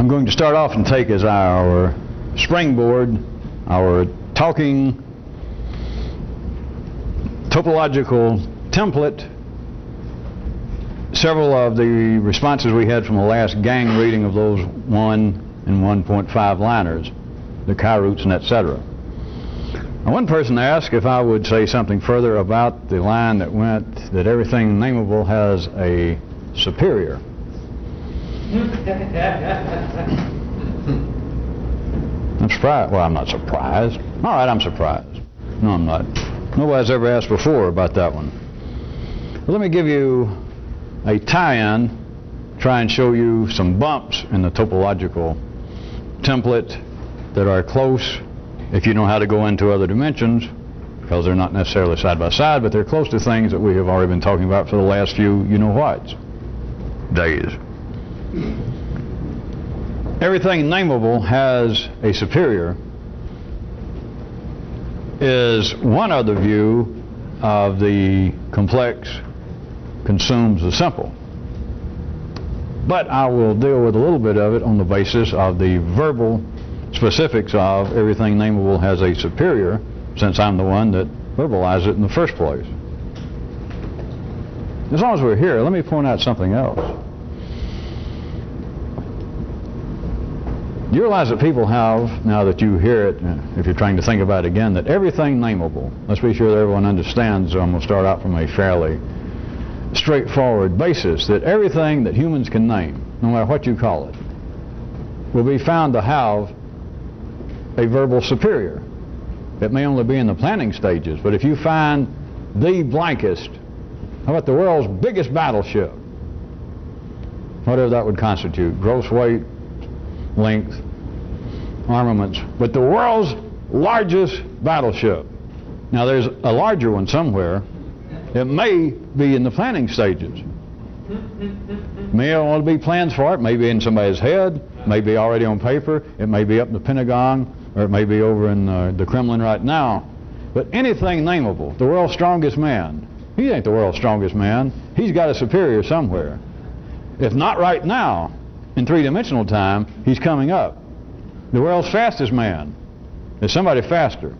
I'm going to start off and take as our springboard our talking topological template several of the responses we had from the last gang reading of those 1 and 1.5 liners, the chi-roots and etc. Now, one person asked if I would say something further about the line that went that everything nameable has a superior. I'm surprised. Well, I'm not surprised. All right, I'm surprised. No, I'm not. Nobody's ever asked before about that one. But let me give you a tie-in, try and show you some bumps in the topological template that are close, if you know how to go into other dimensions, because they're not necessarily side by side, but they're close to things that we have already been talking about for the last few you-know-whats days. Everything nameable has a superior is one other view of the complex consumes the simple. But I will deal with a little bit of it on the basis of the verbal specifics of everything nameable has a superior, since I'm the one that verbalized it in the first place. As long as we're here, let me point out something else. You realize that people have, now that you hear it, if you're trying to think about it again, that everything nameable, let's be sure that everyone understands, so I'm going to start out from a fairly straightforward basis, that everything that humans can name, no matter what you call it, will be found to have a verbal superior. It may only be in the planning stages, but if you find the blankest, how about the world's biggest battleship, whatever that would constitute, gross weight, length, armaments, but the world's largest battleship. Now there's a larger one somewhere. It may be in the planning stages. May only be plans for it, may be in somebody's head, may be already on paper, it may be up in the Pentagon, or it may be over in the Kremlin right now. But anything nameable, the world's strongest man, he ain't the world's strongest man. He's got a superior somewhere. If not right now, in three-dimensional time, he's coming up. The world's fastest man. There's somebody faster.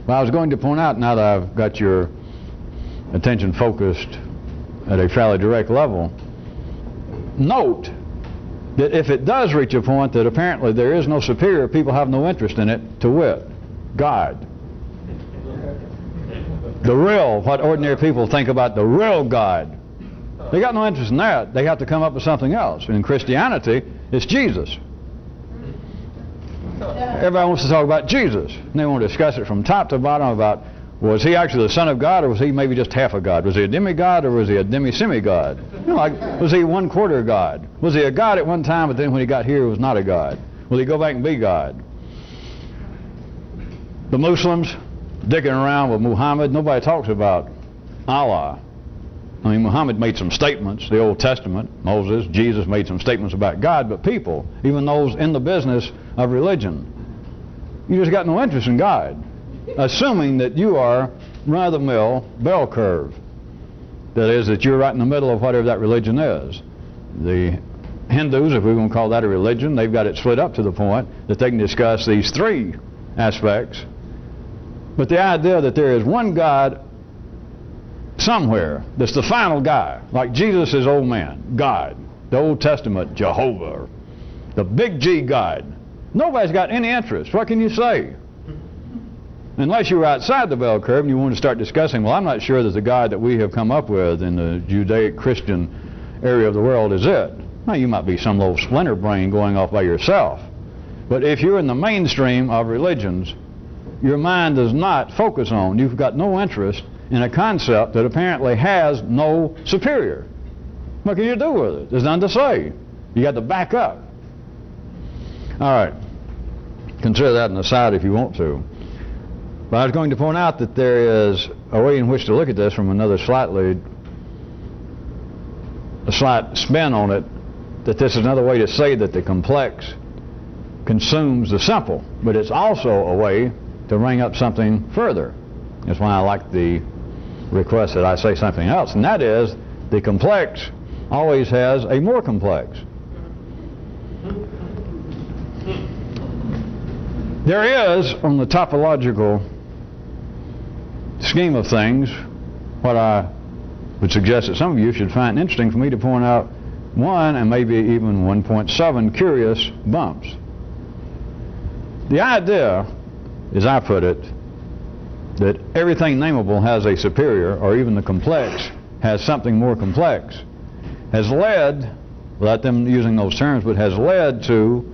Well, I was going to point out, now that I've got your attention focused at a fairly direct level, note that if it does reach a point that apparently there is no superior, people have no interest in it, to wit, God. The real, what ordinary people think about the real God. They got no interest in that. They have to come up with something else. In Christianity, it's Jesus. Everybody wants to talk about Jesus. And they want to discuss it from top to bottom about, was he actually the Son of God, or was he maybe just half a God? Was he a demigod, or was he a demi-semi-God? You know, like, was he 1/4 God? Was he a God at one time, but then when he got here, he was not a God? Will he go back and be God? The Muslims, dicking around with Muhammad, nobody talks about Allah. I mean, Muhammad made some statements, the Old Testament, Moses, Jesus made some statements about God, but people, even those in the business of religion, you just got no interest in God, assuming that you are run-of-the-mill bell curve. That is, that you're right in the middle of whatever that religion is. The Hindus, if we're going to call that a religion, they've got it split up to the point that they can discuss these three aspects. But the idea that there is one God somewhere that's the final guy, like Jesus is old man, God, the Old Testament, Jehovah, the big G God. Nobody's got any interest. What can you say? Unless you were outside the bell curve and you want to start discussing, well, I'm not sure that the God that we have come up with in the Judaic-Christian area of the world is it. Now, you might be some little splinter brain going off by yourself. But if you're in the mainstream of religions, your mind does not focus on, you've got no interest in a concept that apparently has no superior. What can you do with it? There's nothing to say. You got to back up. All right. Consider that an aside if you want to. But I was going to point out that there is a way in which to look at this from another a slight spin on it, that this is another way to say that the complex consumes the simple, but it's also a way to bring up something further. That's why I like the request that I say something else, and that is the complex always has a more complex. There is, on the topological scheme of things, what I would suggest that some of you should find interesting for me to point out 1 and maybe even 1.7 curious bumps. The idea, as I put it, that everything nameable has a superior, or even the complex has something more complex, has led, without them using those terms, but has led to,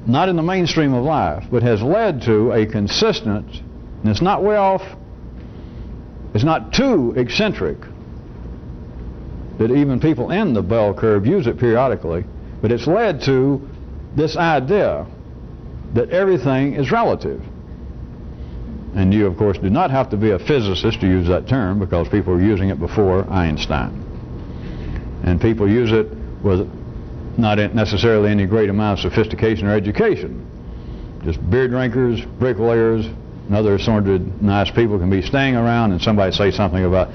not in the mainstream of life, but has led to a consistent, and it's not way off, it's not too eccentric, that even people in the bell curve use it periodically, but it's led to this idea that everything is relative. And you, of course, do not have to be a physicist to use that term, because people were using it before Einstein. And people use it with not necessarily any great amount of sophistication or education. Just beer drinkers, bricklayers, and other sordid, nice people can be staying around, and somebody say something about,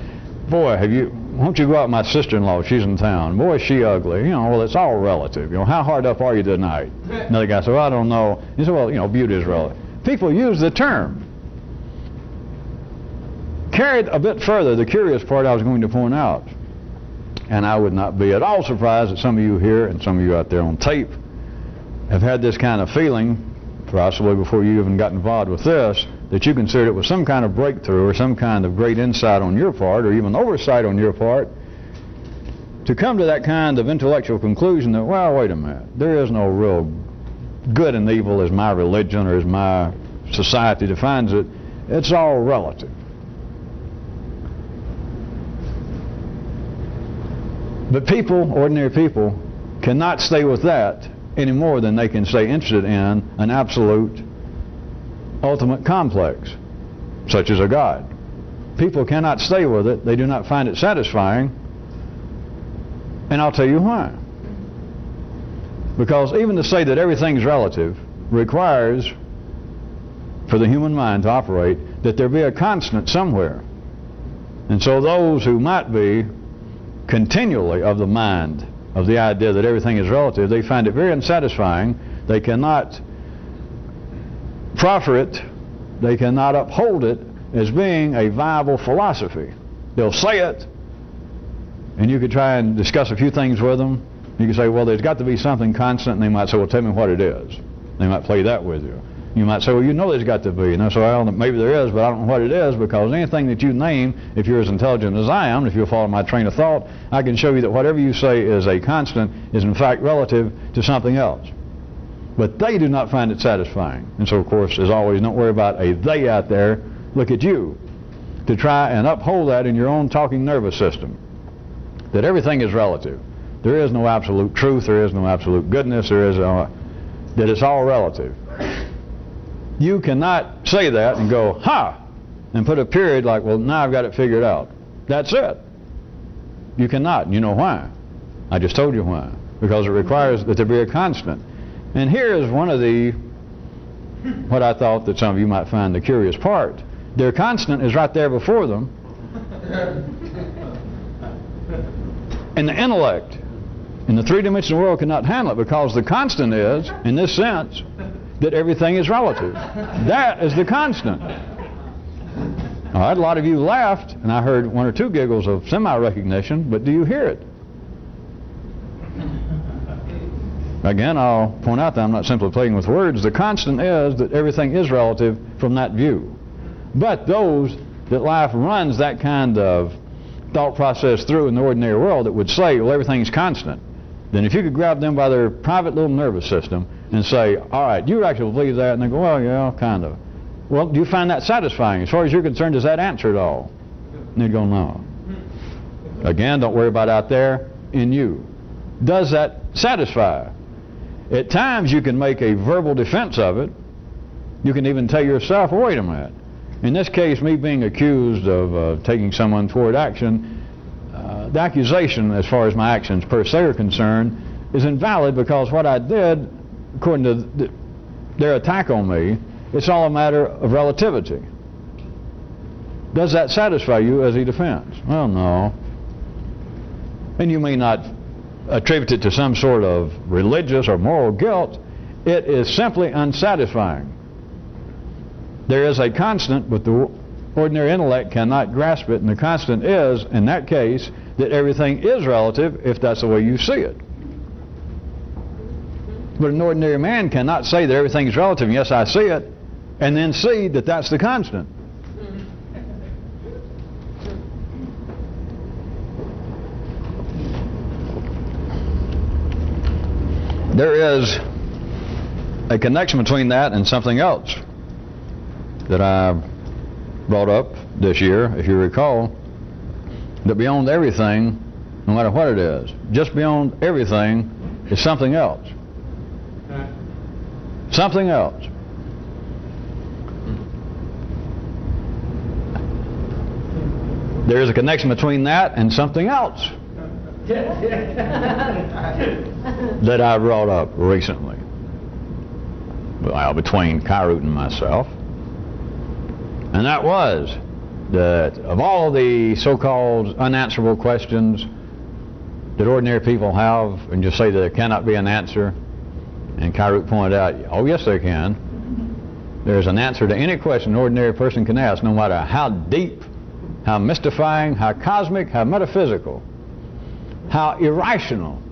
boy, won't you go out with my sister-in-law, she's in town. Boy, is she ugly. You know, well, it's all relative. You know, how hard up are you tonight? Another guy said, well, I don't know. He said, well, you know, beauty is relative. People use the term. Carried a bit further, the curious part I was going to point out, and I would not be at all surprised that some of you here and some of you out there on tape have had this kind of feeling, possibly before you even got involved with this, that you considered it was some kind of breakthrough or some kind of great insight on your part, or even oversight on your part, to come to that kind of intellectual conclusion that, well, wait a minute, there is no real good and evil as my religion or as my society defines it. It's all relative. But people, ordinary people, cannot stay with that any more than they can stay interested in an absolute, ultimate complex, such as a God. People cannot stay with it. They do not find it satisfying. And I'll tell you why. Because even to say that everything's relative requires, for the human mind to operate, that there be a constant somewhere. And so those who might be continually of the mind, of the idea that everything is relative, they find it very unsatisfying. They cannot proffer it, they cannot uphold it as being a viable philosophy. They'll say it, and you could try and discuss a few things with them. You could say, well, there's got to be something constant, and they might say, well, tell me what it is. They might play that with you. You might say, well, you know there's got to be. And I say, well, maybe there is, but I don't know what it is, because anything that you name, if you're as intelligent as I am, if you'll follow my train of thought, I can show you that whatever you say is a constant is in fact relative to something else. But they do not find it satisfying. And so, of course, as always, don't worry about a they out there. Look at you to try and uphold that in your own talking nervous system, that everything is relative. There is no absolute truth. There is no absolute goodness. There is that it's all relative. You cannot say that and go, ha, and put a period like, well, now I've got it figured out. That's it. You cannot. And you know why? I just told you why. Because it requires that there be a constant. And here is one of the, what I thought that some of you might find the curious part. Their constant is right there before them. And the intellect in the three-dimensional world cannot handle it, because the constant is, in this sense, that everything is relative. That is the constant. All right, a lot of you laughed, and I heard one or two giggles of semi-recognition, but do you hear it? Again, I'll point out that I'm not simply playing with words. The constant is that everything is relative from that view. But those that life runs that kind of thought process through in the ordinary world that would say, well, everything's constant, then if you could grab them by their private little nervous system and say, all right, you actually believe that? And they go, well, yeah, kind of. Well, do you find that satisfying? As far as you're concerned, does that answer it all? And they'd go, no. Again, don't worry about out there, in you. Does that satisfy? At times you can make a verbal defense of it. You can even tell yourself, well, wait a minute. In this case, me being accused of taking someone toward action, the accusation, as far as my actions per se are concerned, is invalid, because what I did, according to their attack on me, it's all a matter of relativity. Does that satisfy you as a defense? Well, no. And you may not attribute it to some sort of religious or moral guilt. It is simply unsatisfying. there is a constant, but the ordinary intellect cannot grasp it, and the constant is, in that case, that everything is relative if that's the way you see it. But an ordinary man cannot say that everything is relative, and yes, I see it, and then see that that's the constant. There is a connection between that and something else that I brought up this year, if you recall, that beyond everything, no matter what it is, just beyond everything is something else. Something else. There is a connection between that and something else that I brought up recently. Well, between Kyrut and myself. And that was that of all the so-called unanswerable questions that ordinary people have and just say that there cannot be an answer, and Kyrut pointed out, oh yes there can. There's an answer to any question an ordinary person can ask, no matter how deep, how mystifying, how cosmic, how metaphysical, how irrational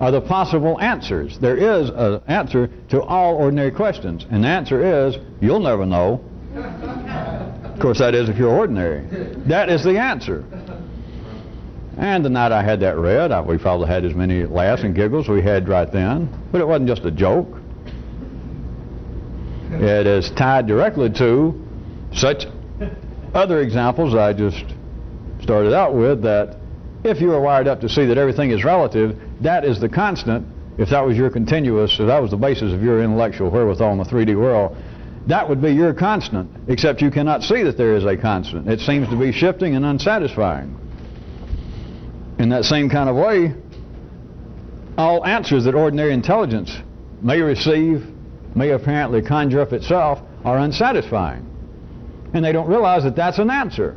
are the possible answers. There is an answer to all ordinary questions, and the answer is, you'll never know. Of course, that is if you're ordinary. That is the answer. And the night I had that read, we probably had as many laughs and giggles we had right then, but it wasn't just a joke. It is tied directly to such other examples I just started out with, that if you are wired up to see that everything is relative, that is the constant. If that was your continuous, if that was the basis of your intellectual wherewithal in the 3D world, that would be your constant, except you cannot see that there is a constant. It seems to be shifting and unsatisfying. In that same kind of way, all answers that ordinary intelligence may receive, may apparently conjure up itself, are unsatisfying. And they don't realize that that's an answer.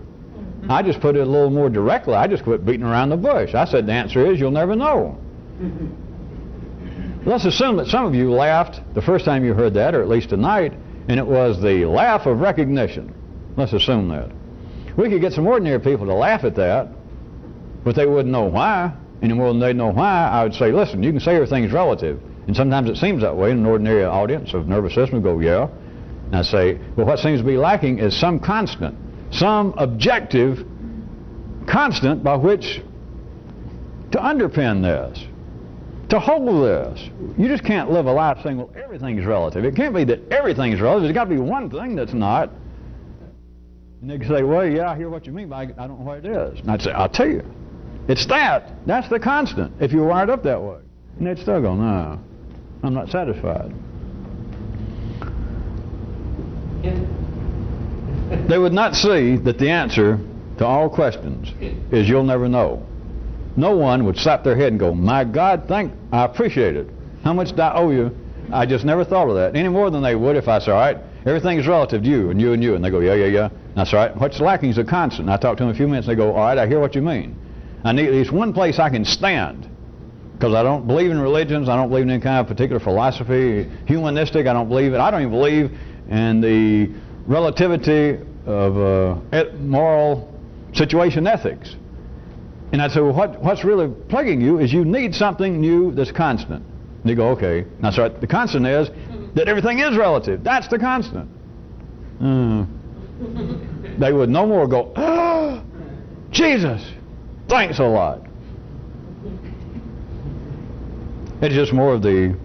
I just put it a little more directly. I just quit beating around the bush. I said the answer is you'll never know. Let's assume that some of you laughed the first time you heard that, or at least tonight, and it was the laugh of recognition. Let's assume that. We could get some ordinary people to laugh at that, but they wouldn't know why. Any more than they know why, I would say, listen, you can say everything's relative. And sometimes it seems that way in an ordinary audience of nervous system. Go, yeah. And I say, well, what seems to be lacking is some constant, some objective constant by which to underpin this, to hold this. You just can't live a life saying, well, everything is relative. It can't be that everything is relative. There's got to be one thing that's not. And they can say, well, yeah, I hear what you mean, but I don't know what it is. And I'd say, I'll tell you. It's that. That's the constant, if you're wired up that way. And they'd still go, no, I'm not satisfied. They would not see that the answer to all questions is you'll never know. No one would slap their head and go, my God, I appreciate it. How much do I owe you? I just never thought of that. Any more than they would if I said, all right, everything is relative to you and you and you. And they go, yeah, yeah, yeah. And that's all right. What's lacking is a constant. And I talk to them a few minutes and they go, all right, I hear what you mean. I need at least one place I can stand. Because I don't believe in religions. I don't believe in any kind of particular philosophy. Humanistic, I don't believe it. I don't even believe in the relativity of moral situation ethics. And I'd say, well, what's really plaguing you is you need something new that's constant. And they go, okay. That's right. The constant is that everything is relative. That's the constant. They would no more go, oh, Jesus, thanks a lot. It's just more of the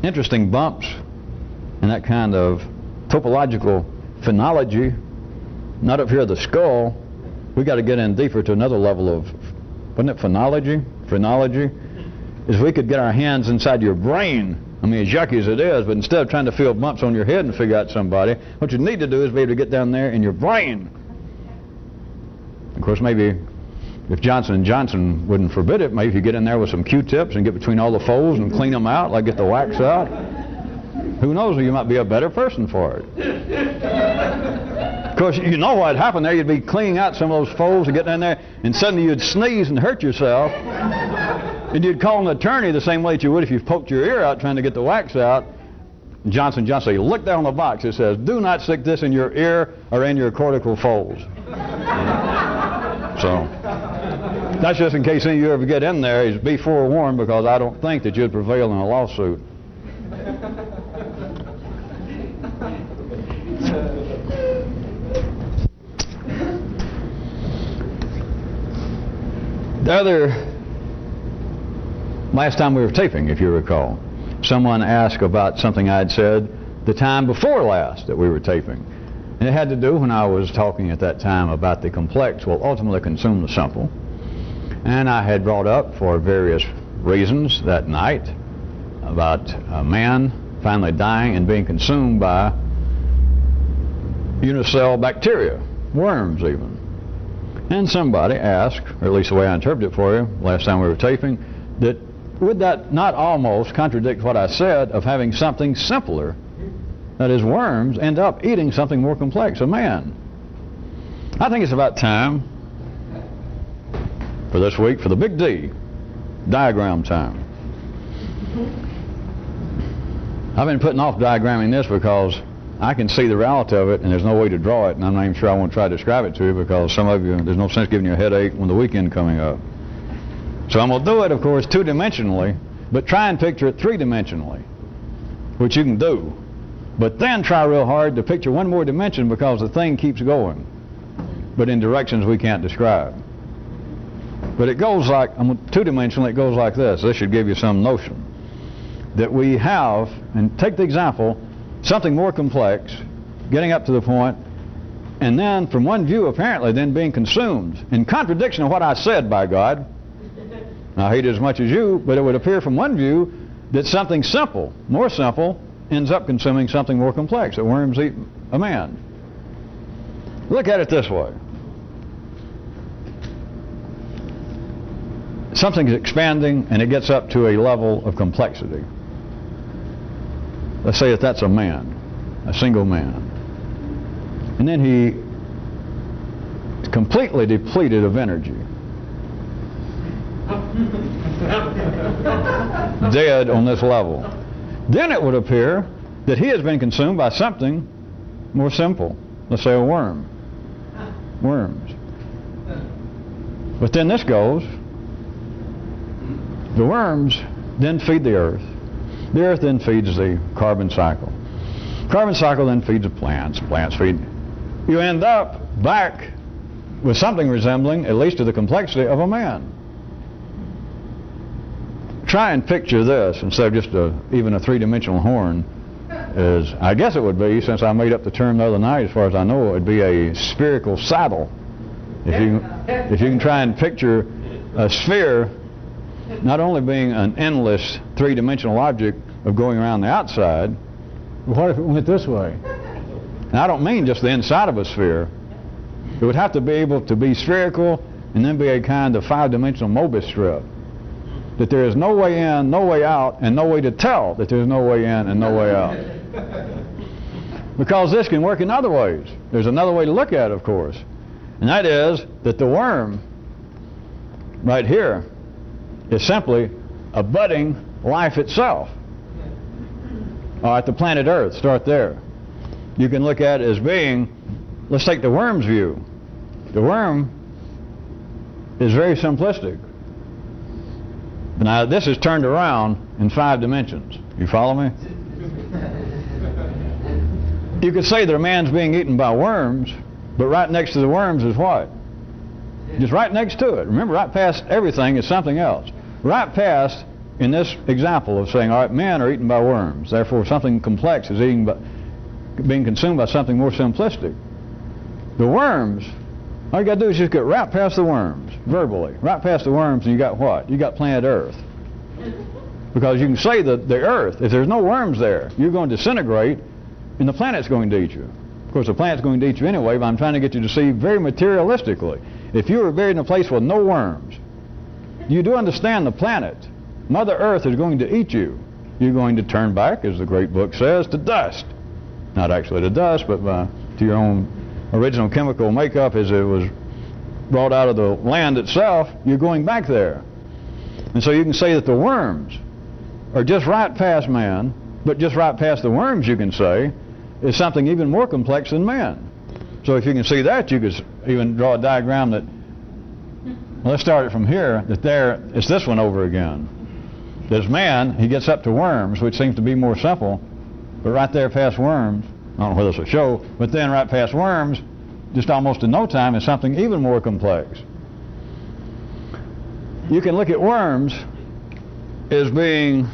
interesting bumps and that kind of topological phenology, not up here at the skull. We got to get in deeper to another level of, wasn't it phenology? Phrenology is we could get our hands inside your brain. I mean, as yucky as it is, but instead of trying to feel bumps on your head and figure out somebody, what you need to do is be able to get down there in your brain. Of course, maybe if Johnson & Johnson wouldn't forbid it, maybe if you get in there with some Q-tips and get between all the folds and clean them out, like get the wax out, who knows, you might be a better person for it. Of course, you know what happened there. You'd be cleaning out some of those folds and getting in there, and suddenly you'd sneeze and hurt yourself. And you'd call an attorney the same way that you would if you poked your ear out trying to get the wax out. Johnson & Johnson. You look down the box, it says, do not stick this in your ear or in your cortical folds. So, that's just in case any of you ever get in there, is be forewarned, because I don't think that you'd prevail in a lawsuit. Last time we were taping, if you recall, someone asked about something I'd said the time before last that we were taping. And it had to do, when I was talking at that time about the complex will ultimately consume the simple. And I had brought up, for various reasons that night, about a man finally dying and being consumed by unicell bacteria, worms even. And somebody asked, or at least the way I interpreted it for you last time we were taping, that would that not almost contradict what I said of having something simpler, that is worms, end up eating something more complex, a man? I think it's about time for this week for the big D, diagram time. I've been putting off diagramming this because I can see the reality of it, and there's no way to draw it, and I'm not even sure I want to try to describe it to you, because some of you, there's no sense giving you a headache when the weekend coming up. So I'm going to do it, of course, two-dimensionally, but try and picture it three-dimensionally, which you can do. But then try real hard to picture one more dimension, because the thing keeps going, but in directions we can't describe. But it goes like, two-dimensionally, it goes like this. This should give you some notion that we have, and take the example, something more complex, getting up to the point, and then from one view apparently then being consumed, in contradiction of what I said, by God. I hate it as much as you, but it would appear from one view that something simple, more simple, ends up consuming something more complex, that worms eat a man. Look at it this way. Something's expanding and it gets up to a level of complexity. Let's say that that's a man, a single man. And then he is completely depleted of energy. Dead on this level. Then it would appear that he has been consumed by something more simple. Let's say a worm. Worms. But then this goes. The worms then feed the earth. The earth then feeds the carbon cycle. Carbon cycle then feeds the plants. Plants feed. You end up back with something resembling, at least to the complexity of a man. Try and picture this instead of just even a three-dimensional horn. Is, I guess it would be, since I made up the term the other night, as far as I know, it would be a spherical saddle. If you can try and picture a sphere not only being an endless three-dimensional object of going around the outside, but what if it went this way? And I don't mean just the inside of a sphere. It would have to be able to be spherical and then be a kind of five-dimensional Mobius strip. That there is no way in, no way out, and no way to tell that there's no way in and no way out. Because this can work in other ways. There's another way to look at it, of course. And that is that the worm right here is simply a budding life itself. All right, the planet Earth, start there. You can look at it as being, let's take the worm's view. The worm is very simplistic. Now this is turned around in 5 dimensions. You follow me? You could say that a man's being eaten by worms, but right next to the worms is what? Just right next to it. Remember, right past everything is something else. Right past, in this example of saying, all right, men are eaten by worms, therefore something complex is being consumed by something more simplistic. The worms, all you got to do is just get right past the worms, verbally. Right past the worms, and you got what? You got planet Earth. Because you can say that the Earth, if there's no worms there, you're going to disintegrate, and the planet's going to eat you. Of course, the planet's going to eat you anyway, but I'm trying to get you to see very materialistically. If you were buried in a place with no worms, you do understand the planet. Mother Earth is going to eat you. You're going to turn back, as the great book says, to dust. Not actually to dust, but to your own original chemical makeup as it was brought out of the land itself. You're going back there. And so you can say that the worms are just right past man, But just right past the worms, you can say, is something even more complex than man. So if you can see that, you could even draw a diagram that, well, let's start it from here, that there, it's this one over again. There's man, he gets up to worms, which seems to be more simple, but right there past worms, I don't know whether this will show, but then right past worms, just almost in no time, is something even more complex. You can look at worms as being,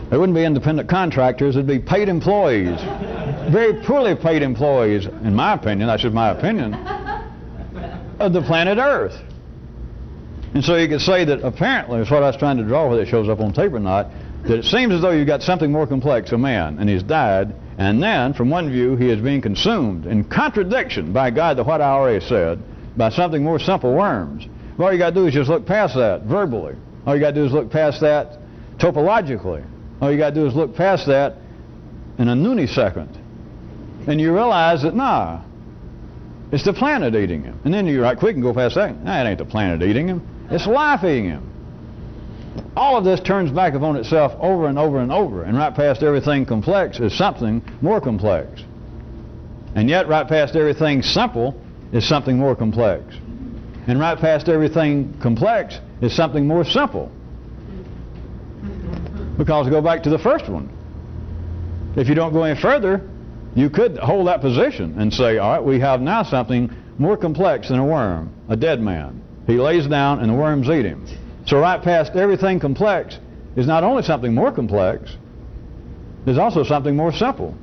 they wouldn't be independent contractors, it'd be paid employees. Very poorly paid employees, in my opinion, that's just my opinion, of the planet Earth. And so you could say that apparently, that's what I was trying to draw, whether it shows up on tape or not, that it seems as though you've got something more complex, a man, and he's died, and then, from one view, he is being consumed in contradiction by God to what I already said, by something more simple, worms. All you got to do is just look past that verbally. All you got to do is look past that topologically. All you got to do is look past that in a noonie-second. And you realize that, nah, it's the planet eating him. And then you're right quick and go past that. Nah, it ain't the planet eating him. It's life eating him. All of this turns back upon itself over and over and over. And right past everything complex is something more complex. And yet right past everything simple is something more complex. And right past everything complex is something more simple. Because go back to the first one. If you don't go any further, you could hold that position and say, all right, we have now something more complex than a worm, a dead man. He lays down and the worms eat him. So right past everything complex is not only something more complex, there's also something more simple.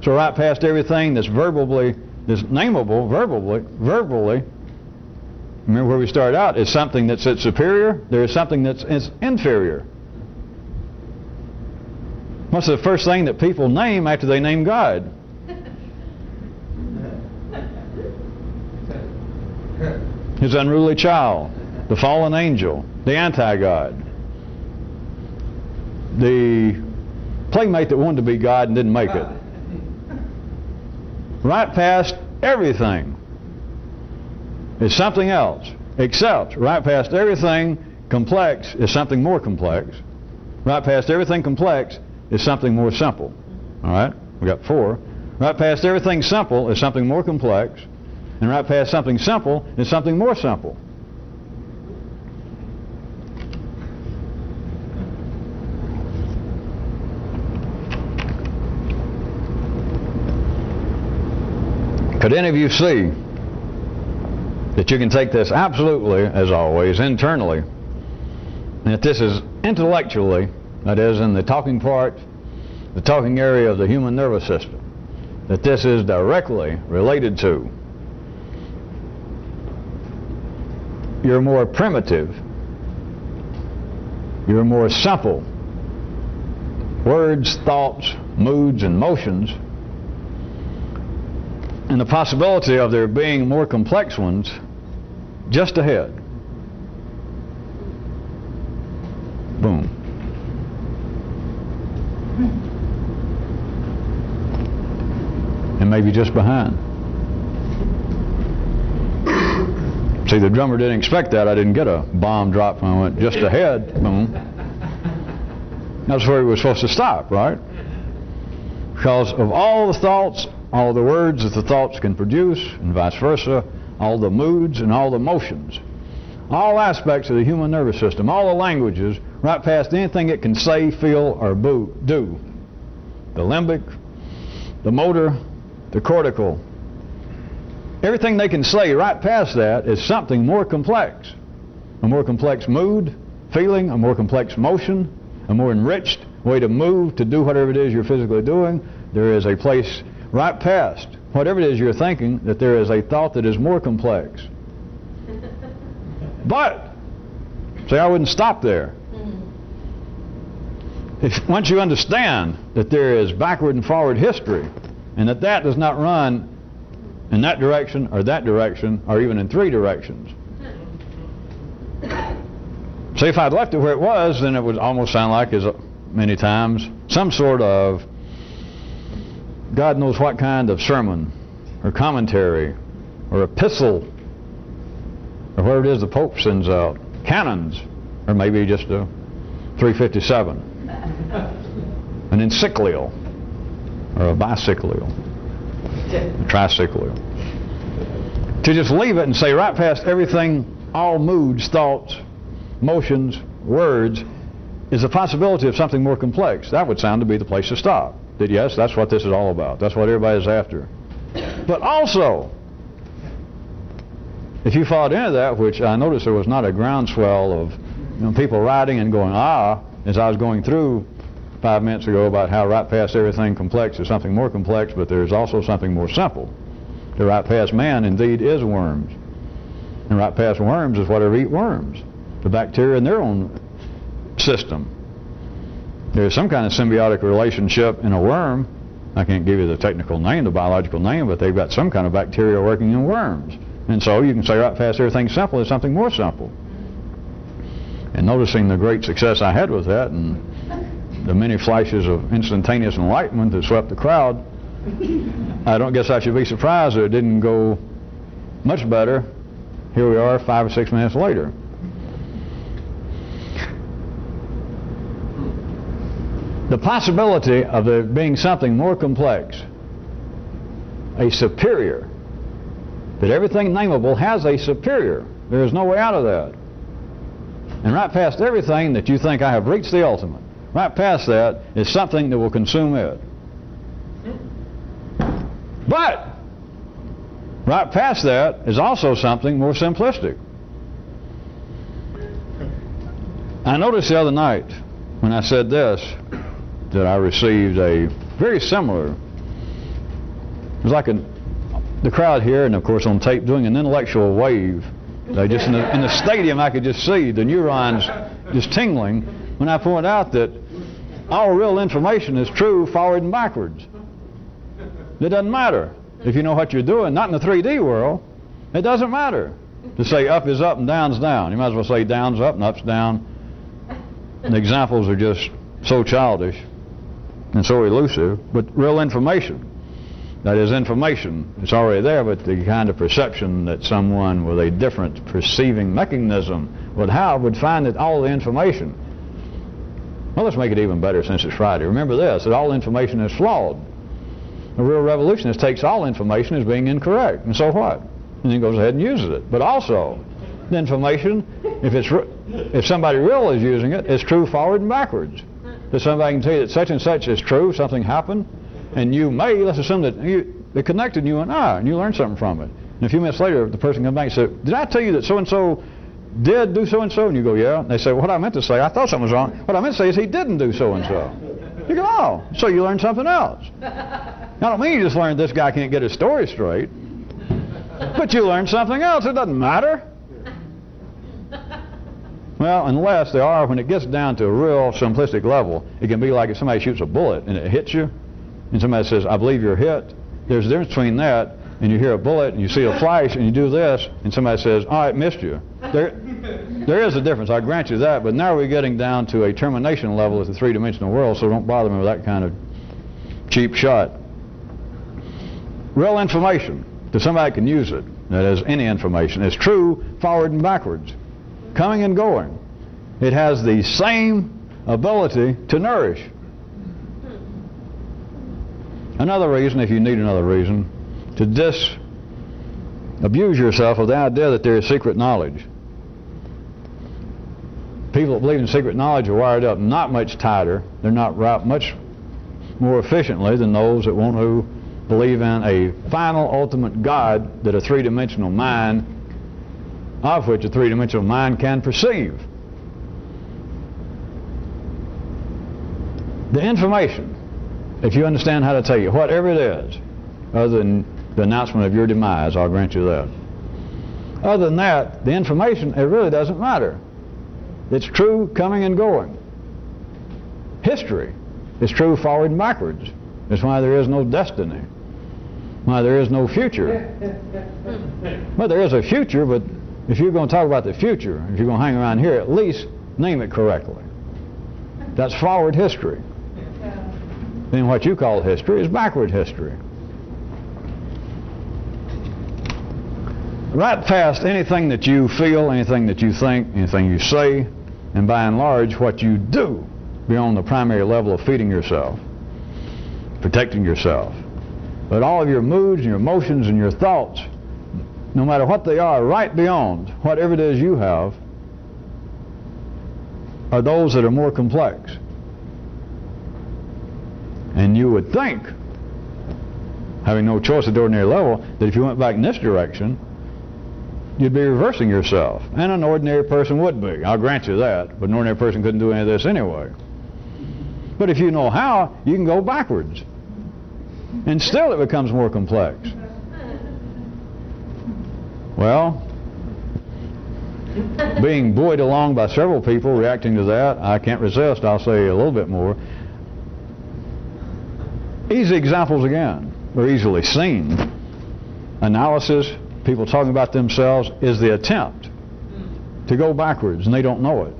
So right past everything that's verbally, that's nameable, verbally, remember where we started out, is something that's superior, there is something that's inferior. What's the first thing that people name after they name God? His unruly child, the fallen angel, the anti-God, the playmate that wanted to be God and didn't make it. Right past everything is something else, except right past everything complex is something more complex. Right past everything complex is something more simple. All right? We got 4. Right past everything simple is something more complex. And right past something simple is something more simple. Could any of you see that you can take this absolutely, as always, internally, and that this is intellectually, that is, in the talking part, the talking area of the human nervous system, that this is directly related to your more primitive, your more simple words, thoughts, moods, and motions, and the possibility of there being more complex ones just ahead. Boom. And maybe just behind. See, the drummer didn't expect that. I didn't get a bomb drop when I went just ahead. Boom. That's where we were supposed to stop, right? Because of all the thoughts, all the words that the thoughts can produce, and vice versa, all the moods and all the motions, all aspects of the human nervous system, all the languages, right past anything it can say, feel, or do. The limbic, the motor, the cortical, everything they can say right past that is something more complex. A more complex mood, feeling, a more complex motion, a more enriched way to move, to do whatever it is you're physically doing. There is a place right past whatever it is you're thinking, that there is a thought that is more complex. But, see, I wouldn't stop there. Once you understand that there is backward and forward history, and that that does not run in that direction, or even in 3 directions. See, if I'd left it where it was, then it would almost sound like, as many times, some sort of God knows what kind of sermon, or commentary, or epistle, or whatever it is the Pope sends out, canons, or maybe just a 357. An encyclial, or a bicyclial, a tricyclial. To just leave it and say right past everything, all moods, thoughts, motions, words, is the possibility of something more complex. That would sound to be the place to stop. That yes, that's what this is all about. That's what everybody's after. But also, if you followed into that, which I noticed there was not a groundswell of people writing and going, as I was going through 5 minutes ago about how right past everything complex is something more complex, but there's also something more simple. The right past man indeed is worms. And right past worms is whatever eat worms. The bacteria in their own system. There's some kind of symbiotic relationship in a worm. I can't give you the technical name, the biological name, but they've got some kind of bacteria working in worms. And so you can say right past everything simple is something more simple. And noticing the great success I had with that and the many flashes of instantaneous enlightenment that swept the crowd, I don't guess I should be surprised that it didn't go much better. Here we are 5 or 6 minutes later. The possibility of there being something more complex, a superior, that everything nameable has a superior. There is no way out of that. And right past everything that you think I have reached the ultimate, right past that is something that will consume it. But right past that is also something more simplistic. I noticed the other night when I said this that I received a very similar, it was like the crowd here and of course on tape doing an intellectual wave. They just in the stadium I could just see the neurons just tingling when I pointed out that all real information is true forward and backwards. It doesn't matter if you know what you're doing, not in the 3D world. It doesn't matter to say up is up and down's down. You might as well say down's up and up's down. The examples are just so childish and so elusive, but real information. That is information. It's already there, but the kind of perception that someone with a different perceiving mechanism would have would find that all the information. Well, let's make it even better since it's Friday. Remember this, that all information is flawed. A real revolutionist takes all information as being incorrect, and so what? And then goes ahead and uses it. But also, the information, if somebody real is using it, is true forward and backwards. That somebody can tell you that such and such is true, something happened, and you may, let's assume that they connected and you went, and you learned something from it. And a few minutes later, the person comes back and says, did I tell you that so-and-so did do so-and-so? And you go, yeah. And they say, well, what I meant to say, I thought something was wrong. What I meant to say is he didn't do so-and-so. You go, so you learned something else. I don't mean you just learned this guy can't get his story straight. But you learned something else. It doesn't matter. Well, unless there are, when it gets down to a real simplistic level, it can be like if somebody shoots a bullet and it hits you, and somebody says, I believe you're hit. There's a difference between that and you hear a bullet and you see a flash and you do this and somebody says, oh, it missed you. There is a difference, I grant you that, but now we're getting down to a termination level of the three-dimensional world, so don't bother me with that kind of cheap shot. Real information, that somebody can use it, that is any information, is true forward and backwards, coming and going. It has the same ability to nourish. Another reason, if you need another reason, to disabuse yourself of the idea that there is secret knowledge. People that believe in secret knowledge are wired up not much tighter. They're not wrapped much more efficiently than those that want to believe in a final ultimate God that a three-dimensional mind, of which a three-dimensional mind can perceive. The information, if you understand how to tell you, whatever it is, other than the announcement of your demise, I'll grant you that. Other than that, the information, it really doesn't matter. It's true coming and going. History is true forward and backwards. That's why there is no destiny. Why there is no future. Well, there is a future, but if you're going to talk about the future, if you're going to hang around here, at least name it correctly. That's forward history. Then what you call history is backward history. Right past anything that you feel, anything that you think, anything you say, and by and large what you do beyond the primary level of feeding yourself, protecting yourself. But all of your moods and your emotions and your thoughts, no matter what they are, right beyond whatever it is you have, are those that are more complex. And you would think, having no choice at the ordinary level, that if you went back in this direction, you'd be reversing yourself. And an ordinary person would be. I'll grant you that. But an ordinary person couldn't do any of this anyway. But if you know how, you can go backwards. And still it becomes more complex. Well, being buoyed along by several people reacting to that, I can't resist. I'll say a little bit more. Easy examples again, are easily seen. Analysis, people talking about themselves, is the attempt to go backwards, and they don't know it.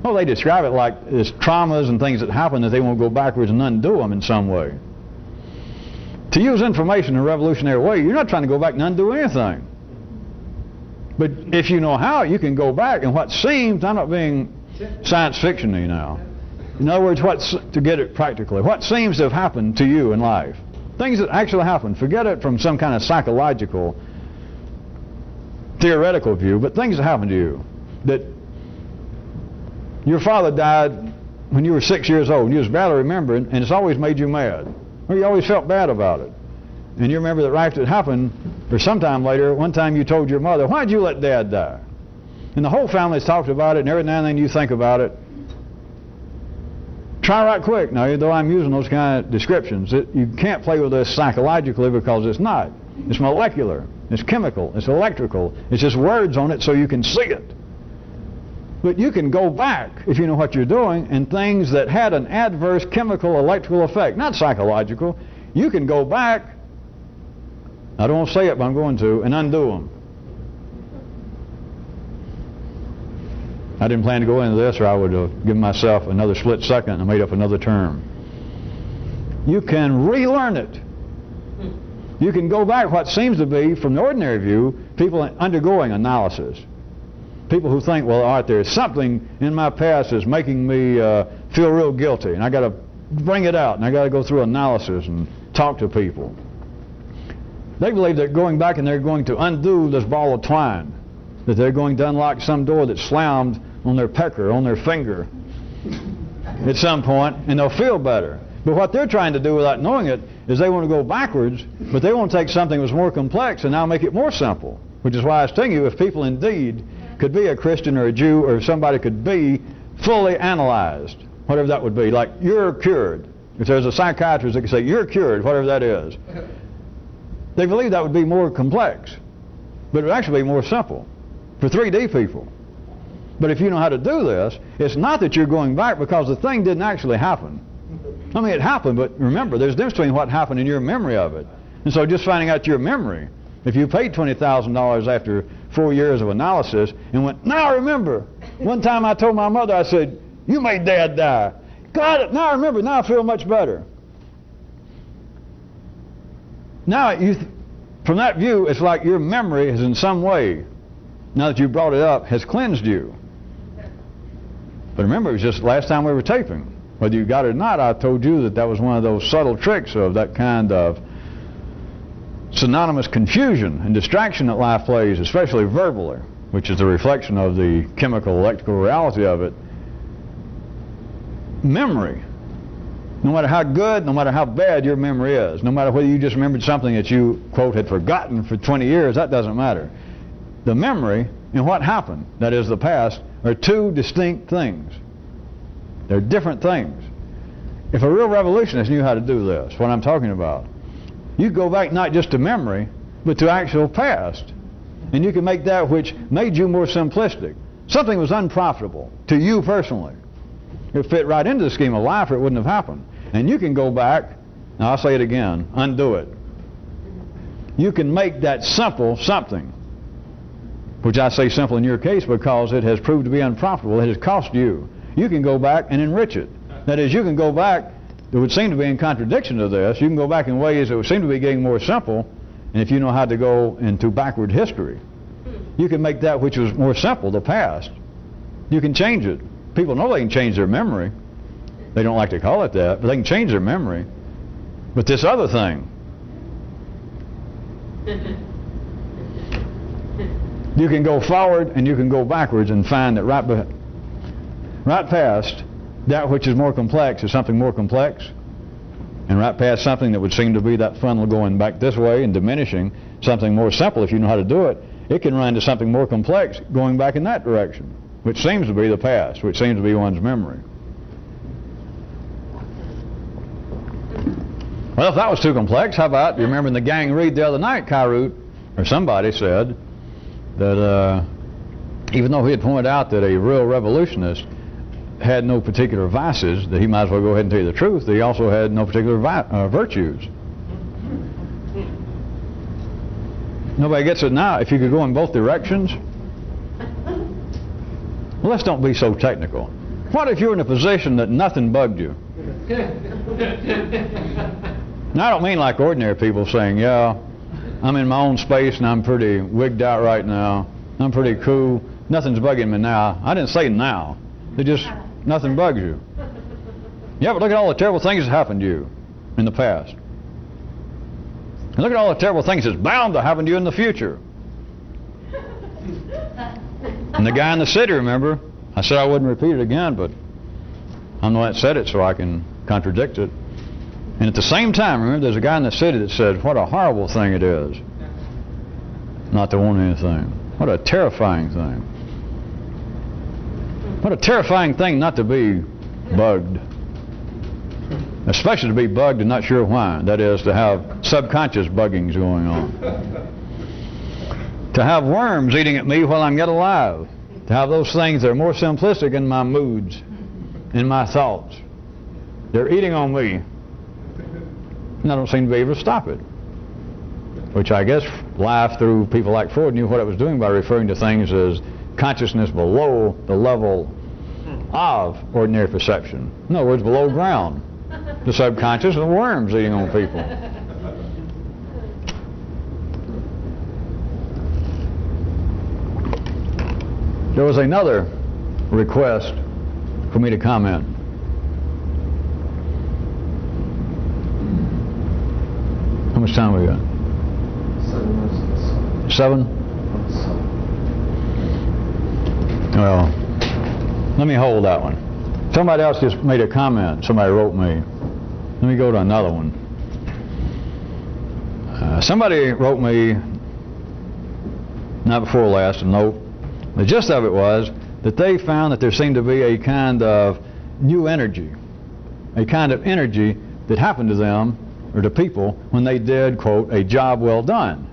Well, they describe it like it's traumas and things that happen that they want to go backwards and undo them in some way. To use information in a revolutionary way, you're not trying to go back and undo anything. But if you know how, you can go back, and what seems, I'm not being science fiction-y now. In other words, to get it practically, what seems to have happened to you in life, things that actually happen, forget it from some kind of psychological, theoretical view, but things that happen to you, that your father died when you were 6 years old, and you was barely remembering, and it's always made you mad, or you always felt bad about it. And you remember that right after it happened, or sometime later, one time you told your mother, why'd you let Dad die? And the whole family's talked about it, and every now and then you think about it. Try right quick. Now, though I'm using those kind of descriptions, you can't play with this psychologically because it's not. It's molecular. It's chemical. It's electrical. It's just words on it so you can see it. But you can go back, if you know what you're doing, and things that had an adverse chemical, electrical effect, not psychological, you can go back, I don't want to say it, but I'm going to, and undo them. I didn't plan to go into this, or I would have given myself another split second and made up another term. You can relearn it. You can go back what seems to be, from the ordinary view, people undergoing analysis. People who think, well, all right, there's something in my past that's making me feel real guilty, and I got to bring it out, and I got to go through analysis and talk to people. They believe they're going back and they're going to undo this ball of twine, that they're going to unlock some door that's slammed on their pecker, on their finger at some point, and they'll feel better. But what they're trying to do without knowing it is they want to go backwards, but they want to take something that's more complex and now make it more simple. Which is why I was telling you, if people indeed could be a Christian or a Jew, or if somebody could be fully analyzed, whatever that would be, like you're cured. If there's a psychiatrist that could say you're cured, whatever that is, they believe that would be more complex, but it would actually be more simple for 3D people. But if you know how to do this, it's not that you're going back, because the thing didn't actually happen. I mean, it happened, but remember, there's a difference between what happened and your memory of it. And so just finding out your memory, if you paid $20,000 after 4 years of analysis and went, now I remember, one time I told my mother, I said, you made Dad die. Got it, now I remember, now I feel much better. Now, from that view, it's like your memory is in some way, now that you brought it up, has cleansed you. But remember, it was just last time we were taping. Whether you got it or not, I told you that that was one of those subtle tricks of that kind of synonymous confusion and distraction that life plays, especially verbally, which is the reflection of the chemical, electrical reality of it. Memory. No matter how good, no matter how bad your memory is, no matter whether you just remembered something that you, quote, had forgotten for 20 years, that doesn't matter. The memory and what happened, that is the past, are two distinct things. They're different things. If a real revolutionist knew how to do this, what I'm talking about, you go back not just to memory, but to actual past. And you can make that which made you more simplistic. Something was unprofitable to you personally. It fit right into the scheme of life, or it wouldn't have happened. And you can go back, now I'll say it again, undo it. You can make that simple something, which I say simple in your case because it has proved to be unprofitable. It has cost you. You can go back and enrich it. That is, you can go back, it would seem to be in contradiction to this, you can go back in ways that would seem to be getting more simple, and if you know how to go into backward history, you can make that which was more simple, the past, you can change it People know they can change their memory. They don't like to call it that, but they can change their memory. But this other thing, you can go forward and you can go backwards and find that right past that which is more complex is something more complex, and right past something that would seem to be that funnel going back this way and diminishing something more simple, if you know how to do it, it can run to something more complex going back in that direction, which seems to be the past, which seems to be one's memory. Well, if that was too complex, how about, you remember in the gang read the other night, Kyrute, or somebody said that even though he had pointed out that a real revolutionist had no particular vices, that he might as well go ahead and tell you the truth, that he also had no particular virtues. Nobody gets it now. If you could go in both directions, well, let's don't be so technical. What if you were in a position that nothing bugged you? Now, I don't mean like ordinary people saying, yeah, I'm in my own space and I'm pretty wigged out right now. I'm pretty cool. Nothing's bugging me now. I didn't say now. It just, nothing bugs you. Yeah, but look at all the terrible things that happened to you in the past. And look at all the terrible things that's bound to happen to you in the future. And the guy in the city, remember, I said I wouldn't repeat it again, but I'm the one that said it so I can contradict it. And at the same time, remember, there's a guy in the city that said, what a horrible thing it is not to want anything. What a terrifying thing. What a terrifying thing not to be bugged. Especially to be bugged and not sure why. That is, to have subconscious buggings going on. To have worms eating at me while I'm yet alive. To have those things that are more simplistic in my moods, in my thoughts. They're eating on me. And I don't seem to be able to stop it. Which I guess life through people like Freud knew what it was doing by referring to things as consciousness below the level of ordinary perception. In other words, below ground. The subconscious and the worms eating on people. There was another request for me to comment. How much time we got? 7 minutes. 7? Well, let me hold that one. Somebody else just made a comment. Somebody wrote me. Let me go to another one. Somebody wrote me, not before last, a note. The gist of it was that they found that there seemed to be a kind of new energy, a kind of energy that happened to them, or to people, when they did, quote, a job well done.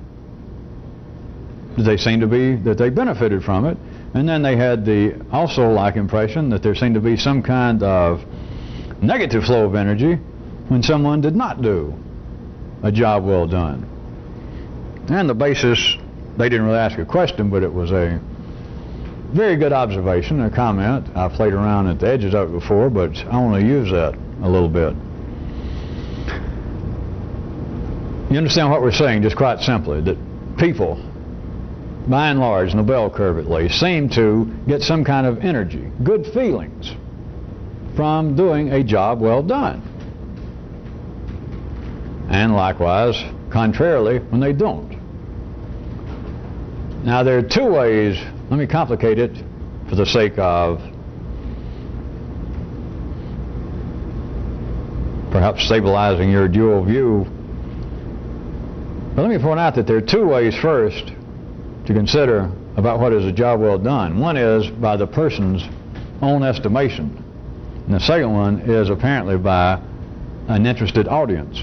They seemed to be, that they benefited from it. And then they had the also like impression that there seemed to be some kind of negative flow of energy when someone did not do a job well done. And the basis, they didn't really ask a question, but it was a very good observation, a comment. I've played around at the edges of it before, but I want to use that a little bit. You understand what we're saying, just quite simply, that people, by and large, in the bell curve at least, seem to get some kind of energy, good feelings, from doing a job well done. And likewise, contrarily, when they don't. Now, there are two ways, let me complicate it for the sake of perhaps stabilizing your dual view. But let me point out that there are two ways first to consider about what is a job well done. One is by the person's own estimation. And the second one is apparently by an interested audience,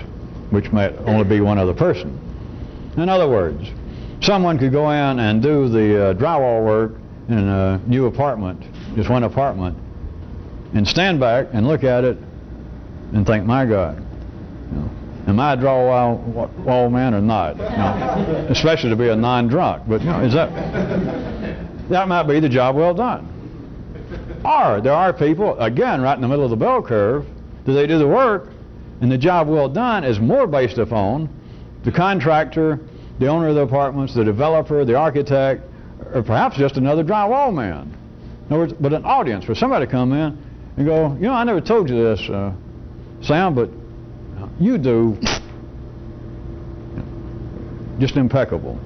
which may only be one other person. In other words, someone could go in and do the drywall work in a new apartment, just one apartment, and stand back and look at it and think, my God, you know, am I a drywall man or not? You know, especially to be a non-drunk. But you know, is that might be the job well done. Or there are people, again, right in the middle of the bell curve, that they do the work, and the job well done is more based upon the contractor, the owner of the apartments, the developer, the architect, or perhaps just another drywall man. In other words, but an audience for somebody to come in and go, you know, I never told you this, Sam, but you do just impeccable.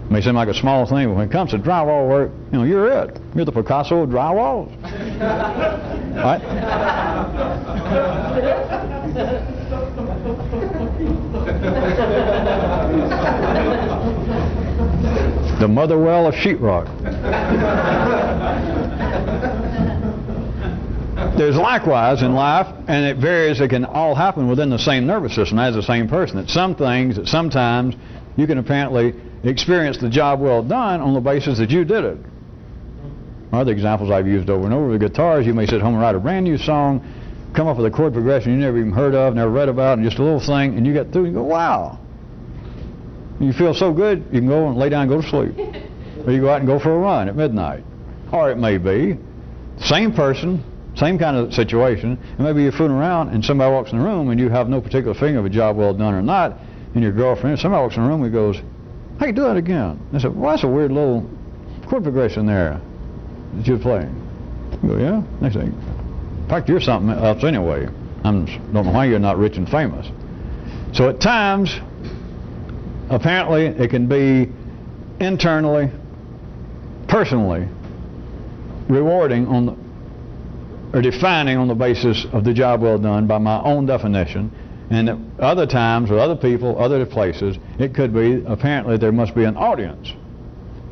It may seem like a small thing, but when it comes to drywall work, you know, you're it. You're the Picasso of drywalls. Right? The Motherwell of sheetrock. There's likewise in life, and it varies, it can all happen within the same nervous system as the same person. That some things, that sometimes you can apparently experience the job well done on the basis that you did it. Other examples I've used over and over with guitars, you may sit home and write a brand new song, come up with a chord progression you never even heard of, never read about, and just a little thing, and you get through and you go, wow. And you feel so good, you can go and lay down and go to sleep. Or you go out and go for a run at midnight. Or it may be, same person, same kind of situation, and maybe you're fooling around and somebody walks in the room and you have no particular feeling of a job well done or not, and your girlfriend, somebody walks in the room and goes, hey, do that again. And I said, well, that's a weird little chord progression there that you're playing. You go, yeah? Next thing, in fact, you're something else anyway. I don't know why you're not rich and famous. So at times, apparently, it can be internally, personally, rewarding on the, or defining on the basis of the job well done by my own definition. And at other times, with other people, other places, it could be apparently there must be an audience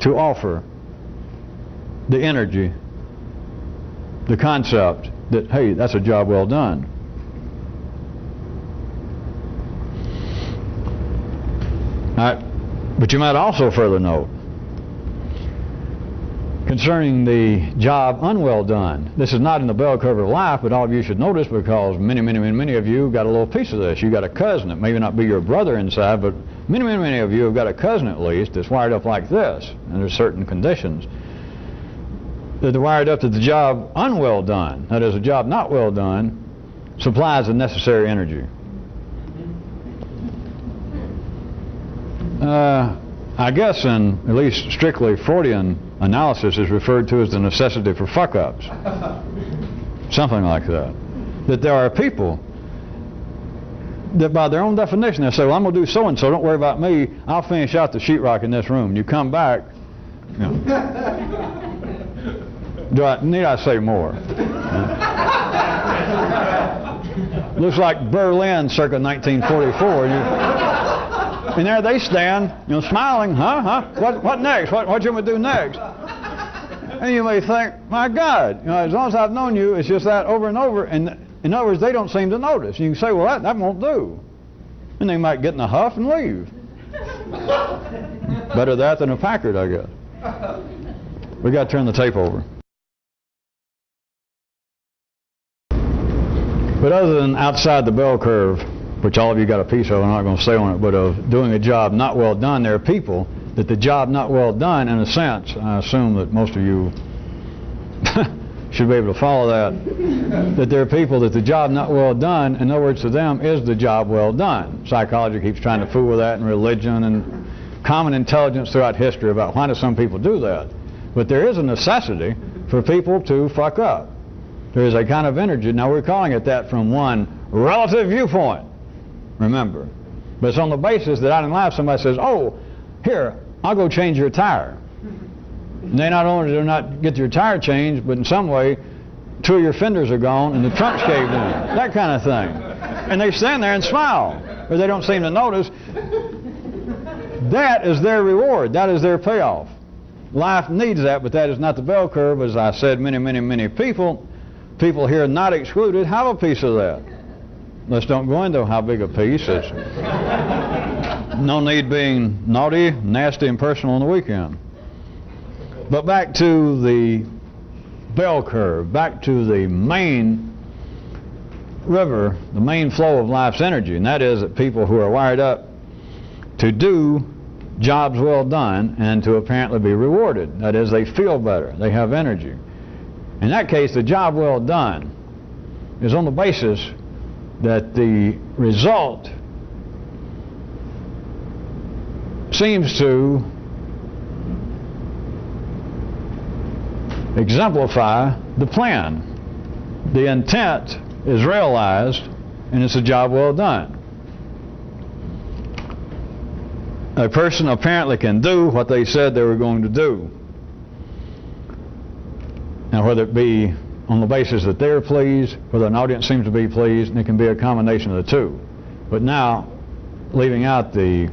to offer the energy, the concept that, hey, that's a job well done. All right. But you might also further note concerning the job unwell done. This is not in the bell curve of life, but all of you should notice, because many of you got a little piece of this. You got a cousin. It may not be your brother inside, but many of you have got a cousin at least that's wired up like this, and there's certain conditions that they're wired up that the job unwell done, that is, a job not well done, supplies the necessary energy. I guess in at least strictly Freudian analysis is referred to as the necessity for fuck-ups. Something like that. That there are people that by their own definition they say, well, I'm going to do so-and-so, don't worry about me, I'll finish out the sheetrock in this room. And you come back, you know. Need I say more? Looks like Berlin circa 1944. And there they stand, you know, smiling, what next? What you going to do next? And you may think, my God, you know, as long as I've known you, it's just that over and over. And in other words, they don't seem to notice. You can say, well, that won't do. And they might get in a huff and leave. Better that than a Packard, I guess. We got to turn the tape over. But other than outside the bell curve, which all of you got a piece of, I'm not going to stay on it, but of doing a job not well done, there are people that the job not well done, in a sense, I assume that most of you should be able to follow that there are people that the job not well done, in other words, to them, is the job well done. Psychology keeps trying to fool with that, and religion, and common intelligence throughout history about why do some people do that. But there is a necessity for people to fuck up. There is a kind of energy. Now, we're calling it that from one relative viewpoint. Remember, but it's on the basis that out in life somebody says, oh, here, I'll go change your tire. And they not only do not get your tire changed, but in some way 2 of your fenders are gone and the trunk's caved in. That kind of thing. And they stand there and smile, or they don't seem to notice. That is their reward. That is their payoff. Life needs that, but that is not the bell curve. As I said, many people here not excluded have a piece of that. Let's don't go into how big a piece. It's no need being naughty, nasty, and personal on the weekend. But back to the bell curve, back to the main river, the main flow of life's energy, and that is that people who are wired up to do jobs well done and to apparently be rewarded. That is, they feel better, they have energy. In that case, the job well done is on the basis that the result seems to exemplify the plan. The intent is realized, and it's a job well done. A person apparently can do what they said they were going to do. Now, whether it be on the basis that they're pleased, whether an audience seems to be pleased, and it can be a combination of the two. But now, leaving out the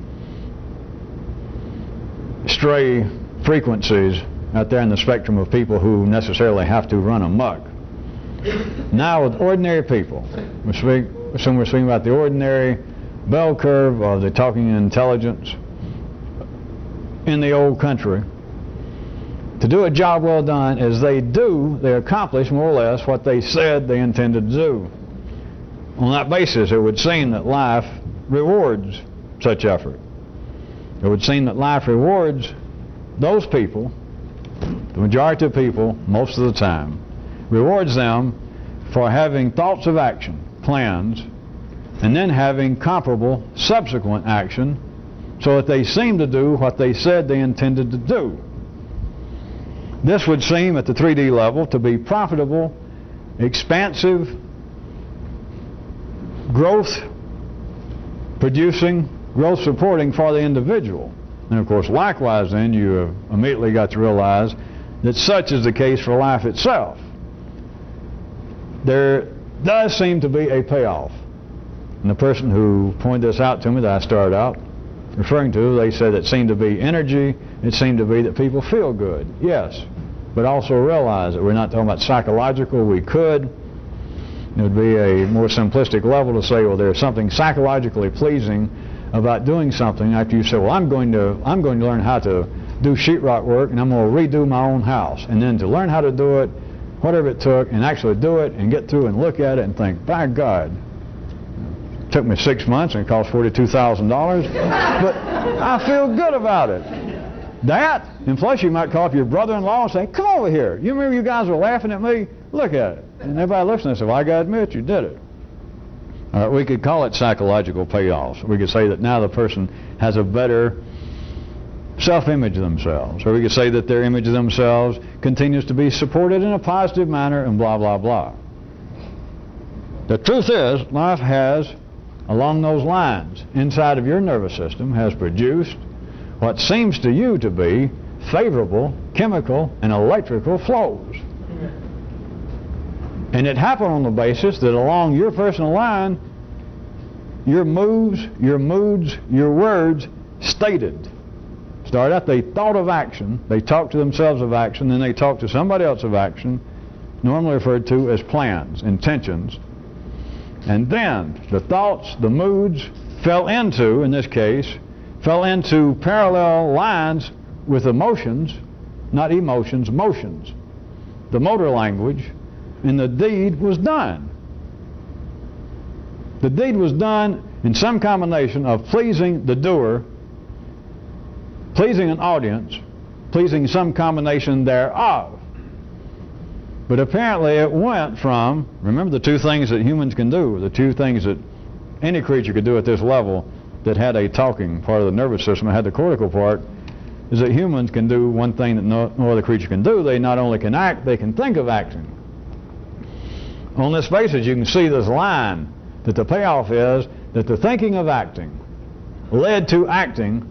stray frequencies out there in the spectrum of people who necessarily have to run amok. Now with ordinary people, we're speaking about the ordinary bell curve of the talking intelligence in the old country. To do a job well done is they accomplish more or less what they said they intended to do. On that basis, it would seem that life rewards such effort. It would seem that life rewards those people, the majority of people, most of the time, rewards them for having thoughts of action, plans, and then having comparable subsequent action so that they seem to do what they said they intended to do. This would seem at the 3D level to be profitable, expansive, growth producing, growth supporting for the individual. And of course, likewise then, you have immediately got to realize that such is the case for life itself. There does seem to be a payoff. And the person who pointed this out to me that I started out referring to, they said it seemed to be energy, it seemed to be that people feel good. Yes, but also realize that we're not talking about psychological. We could. It would be a more simplistic level to say, well, there's something psychologically pleasing about doing something after you say, well, I'm going to learn how to do sheetrock work and I'm going to redo my own house. And then to learn how to do it, whatever it took, and actually do it and get through and look at it and think, by God, it took me 6 months and it cost $42,000, but I feel good about it. That, and plus you might call up your brother-in-law and say, come over here. You remember you guys were laughing at me? Look at it. And everybody listening said, well, I got to admit you did it. All right, we could call it psychological payoffs. We could say that now the person has a better self-image of themselves. Or we could say that their image of themselves continues to be supported in a positive manner and blah, blah, blah. The truth is, life has, along those lines, inside of your nervous system, has produced what seems to you to be favorable chemical and electrical flows. And it happened on the basis that along your personal line, your moves, your moods, your words stated. Started out, they thought of action, they talked to themselves of action, then they talked to somebody else of action, normally referred to as plans, intentions. And then the thoughts, the moods fell into, in this case, fell into parallel lines with emotions, not emotions, motions. The motor language, and the deed was done. The deed was done in some combination of pleasing the doer, pleasing an audience, pleasing some combination thereof. But apparently it went from, remember the two things that humans can do, the two things that any creature could do at this level that had a talking part of the nervous system, that had the cortical part, is that humans can do one thing that no other creature can do. They not only can act, they can think of acting. On this basis, you can see this line that the payoff is that the thinking of acting led to acting,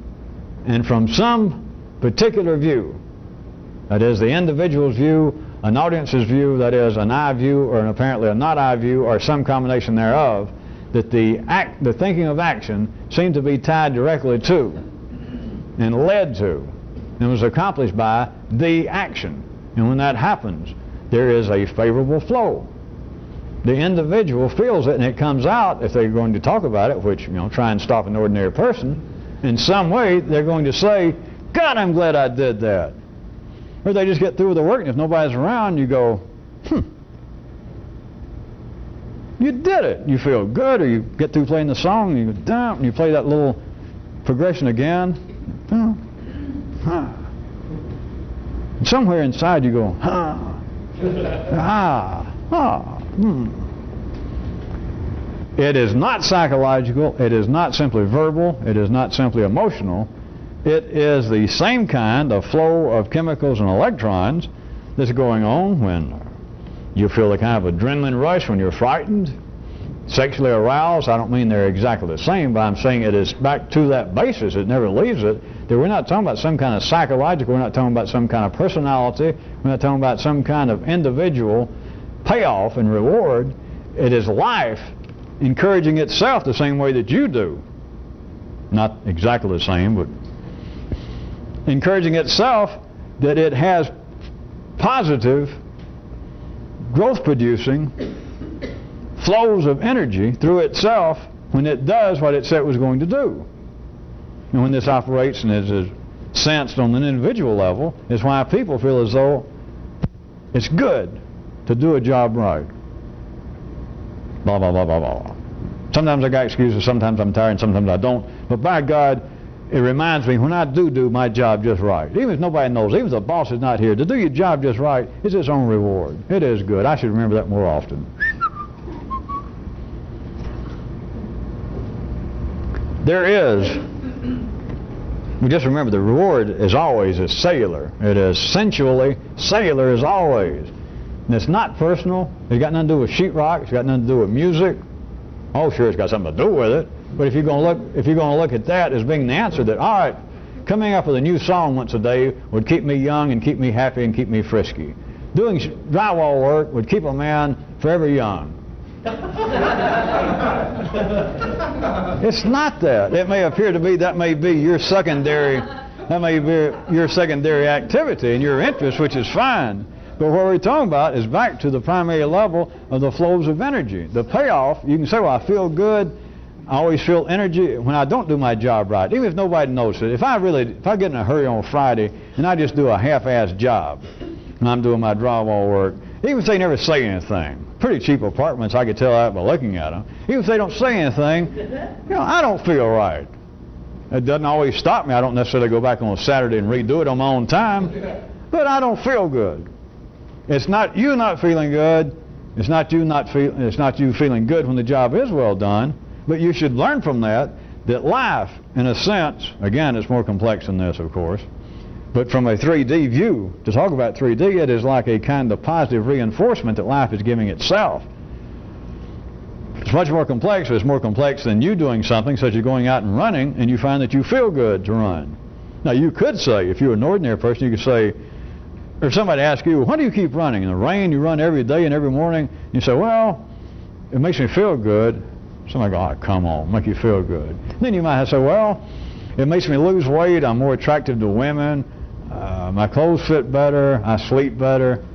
and from some particular view, that is the individual's view, an audience's view, that is an I view or apparently a not I view or some combination thereof, that the thinking of action seemed to be tied directly to and led to and was accomplished by the action. And when that happens, there is a favorable flow. The individual feels it, and it comes out, if they're going to talk about it, which, try and stop an ordinary person, in some way they're going to say, God, I'm glad I did that. Or they just get through with the work, and if nobody's around, you go, you did it. You feel good, or you get through playing the song, and you go down, and you play that little progression again. And somewhere inside you go, It is not psychological, it is not simply verbal, it is not simply emotional. It is the same kind of flow of chemicals and electrons that's going on when you feel the kind of adrenaline rush when you're frightened, sexually aroused. I don't mean they're exactly the same, but I'm saying it is back to that basis. It never leaves it. That we're not talking about some kind of psychological, we're not talking about some kind of personality, we're not talking about some kind of individual payoff and reward. It is life encouraging itself the same way that you do. Not exactly the same, but encouraging itself that it has positive, growth-producing flows of energy through itself when it does what it said it was going to do. And when this operates and is sensed on an individual level, is why people feel as though it's good to do a job right. Blah, blah, blah, blah, blah. Sometimes I got excuses, sometimes I'm tired, and sometimes I don't. But by God, it reminds me when I do my job just right. Even if nobody knows, even if the boss is not here, to do your job just right is its own reward. It is good. I should remember that more often. There is, we just remember the reward is always is cellular. It is sensually cellular as always. And it's not personal. It's got nothing to do with sheetrock. It's got nothing to do with music. Oh, sure, it's got something to do with it. But if you're going to look at that as being the answer, that all right, coming up with a new song once a day would keep me young and keep me happy and keep me frisky. Doing drywall work would keep a man forever young. It's not that. It may appear to be that may be your secondary activity and your interest, which is fine. But what we're talking about is back to the primary level of the flows of energy. The payoff, you can say, well, I feel good. I always feel energy when I don't do my job right, even if nobody knows it. If I get in a hurry on Friday and I just do a half-assed job, and I'm doing my drywall work, even if they never say anything, pretty cheap apartments, I could tell that by looking at them. Even if they don't say anything, I don't feel right. It doesn't always stop me. I don't necessarily go back on a Saturday and redo it on my own time, but I don't feel good. It's not you not feeling good. It's not you feeling good when the job is well done. But you should learn from that life, in a sense, again, it's more complex than this, of course. But from a 3D view, to talk about 3D, it is like a kind of positive reinforcement that life is giving itself. It's much more complex. It's more complex than you doing something, such as going out and running, and you find that you feel good to run. Now, you could say, if you're an ordinary person, you could say, or somebody asks you, why do you keep running? In the rain, you run every day and every morning. You say, well, it makes me feel good. Somebody go, oh, come on, make you feel good. Then you might say, well, it makes me lose weight. I'm more attractive to women. My clothes fit better. I sleep better.